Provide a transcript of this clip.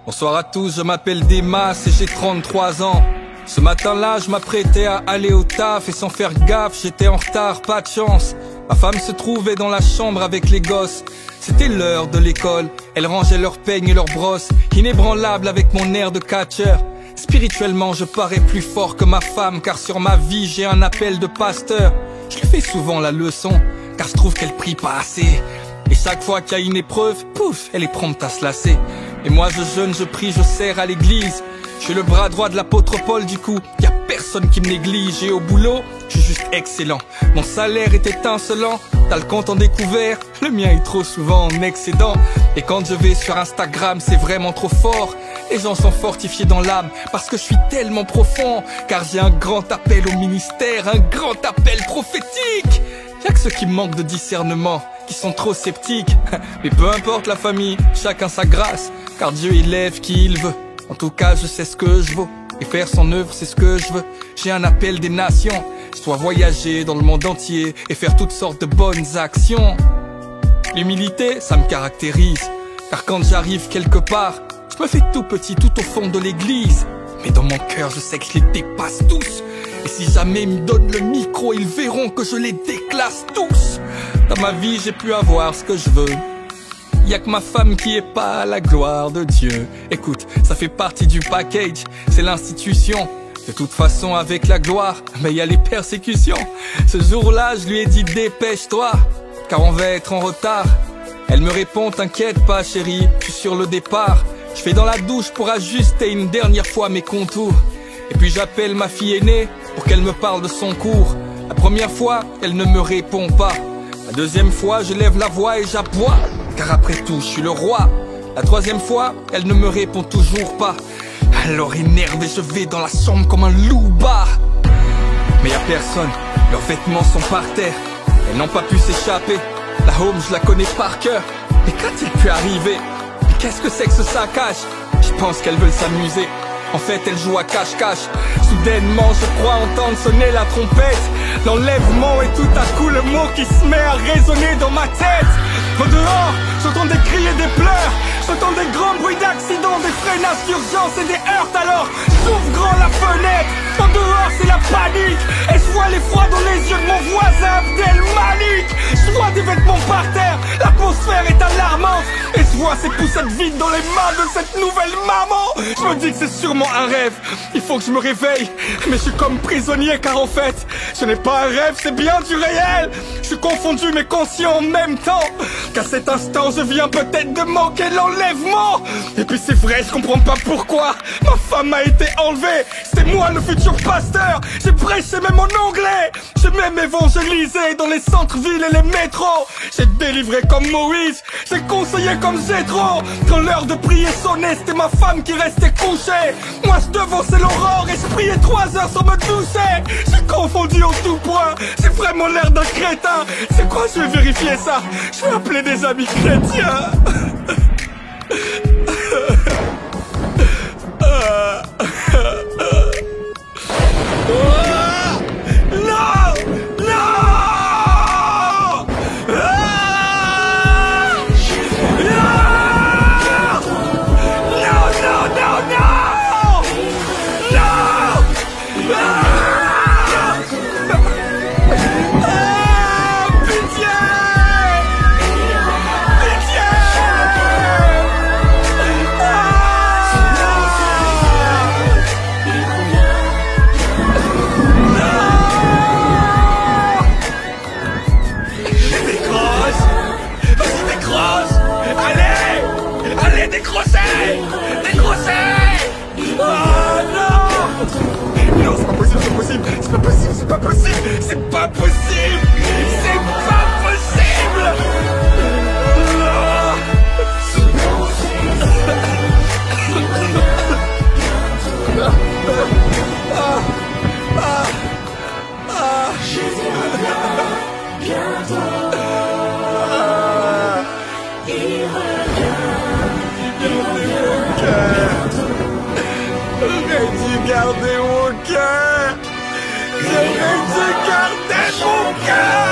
Bonsoir à tous, je m'appelle Demas et j'ai 33 ans. Ce matin-là, je m'apprêtais à aller au taf et sans faire gaffe, j'étais en retard, pas de chance. Ma femme se trouvait dans la chambre avec les gosses. C'était l'heure de l'école, elle rangeait leurs peignes et leurs brosses, inébranlable avec mon air de catcheur. Spirituellement, je parais plus fort que ma femme, car sur ma vie, j'ai un appel de pasteur. Je lui fais souvent la leçon, car je trouve qu'elle prie pas assez. Et chaque fois qu'il y a une épreuve, pouf, elle est prompte à se lasser. Et moi je jeûne, je prie, je sers à l'église. Je suis le bras droit de l'apôtre Paul, du coup, y a personne qui me néglige. Et au boulot, je suis juste excellent. Mon salaire est étincelant, t'as le compte en découvert, le mien est trop souvent en excédent. Et quand je vais sur Instagram, c'est vraiment trop fort. Les gens sont fortifiés dans l'âme, parce que je suis tellement profond. Car j'ai un grand appel au ministère, un grand appel prophétique. Y'a que ceux qui manquent de discernement, qui sont trop sceptiques. Mais peu importe la famille, chacun sa grâce, car Dieu élève qui il veut. En tout cas je sais ce que je vaux, et faire son œuvre c'est ce que je veux. J'ai un appel des nations, je dois voyager dans le monde entier et faire toutes sortes de bonnes actions. L'humilité ça me caractérise, car quand j'arrive quelque part, je me fais tout petit tout au fond de l'église. Mais dans mon cœur je sais que je les dépasse tous. Et si jamais ils me donnent le micro, ils verront que je les déclasse tous. Dans ma vie j'ai pu avoir ce que je veux, y'a que ma femme qui est pas à la gloire de Dieu. Écoute, ça fait partie du package, c'est l'institution. De toute façon avec la gloire, mais y'a les persécutions. Ce jour-là je lui ai dit dépêche-toi, car on va être en retard. Elle me répond t'inquiète pas chérie, je suis sur le départ. Je fais dans la douche pour ajuster une dernière fois mes contours. Et puis j'appelle ma fille aînée pour qu'elle me parle de son cours. La première fois, elle ne me répond pas. La deuxième fois, je lève la voix et j'aboie, car après tout, je suis le roi. La troisième fois, elle ne me répond toujours pas. Alors énervé, je vais dans la chambre comme un loup bas. Mais y'a personne, leurs vêtements sont par terre. Elles n'ont pas pu s'échapper. La home, je la connais par cœur. Mais qu'a-t-il pu arriver? Mais qu'est-ce que c'est que ce saccage? Je pense qu'elles veulent s'amuser. En fait, elle joue à cache-cache. Soudainement, je crois entendre sonner la trompette. L'enlèvement et tout à coup le mot qui se met à résonner dans ma tête. Au dehors, j'entends des cris et des pleurs. J'entends des grands bruits d'accidents, des freinages d'urgence et des heurts. Alors, j'ouvre grand la fenêtre. En dehors, c'est la panique. Et je vois l'effroi dans les yeux de mon voisin Abdel Malik. Je vois des vêtements par terre. L'atmosphère est alarmante. Et je vois ces poussettes vides dans les mains de cette nouvelle maman. Je me dis que c'est sûrement un rêve. Il faut que je me réveille. Mais je suis comme prisonnier car en fait, ce n'est pas un rêve, c'est bien du réel. Je suis confondu mais conscient en même temps. Qu'à cet instant, je viens peut-être de manquer l'enlèvement. Et puis c'est vrai, je comprends pas pourquoi ma femme a été enlevée. C'est moi le futur pasteur. J'ai prêché même en anglais. J'ai même évangélisé dans les centres-villes et les métros. J'ai délivré comme Moïse. J'ai conseillé comme Jétro. Quand l'heure de prier sonnait, c'était ma femme qui restait couchée. Moi je devançais l'aurore et je priais 3 heures sans me toucher. J'ai confondu en tout point. J'ai vraiment l'air d'un crétin. C'est quoi, je vais vérifier ça. Je vais appeler des amis chrétiens. C'est pas possible, c'est pas possible, c'est pas possible. Jésus revient bientôt. Il revient bientôt. J'aurais dû garder mon cœur. J'aurais dû garder mon cœur.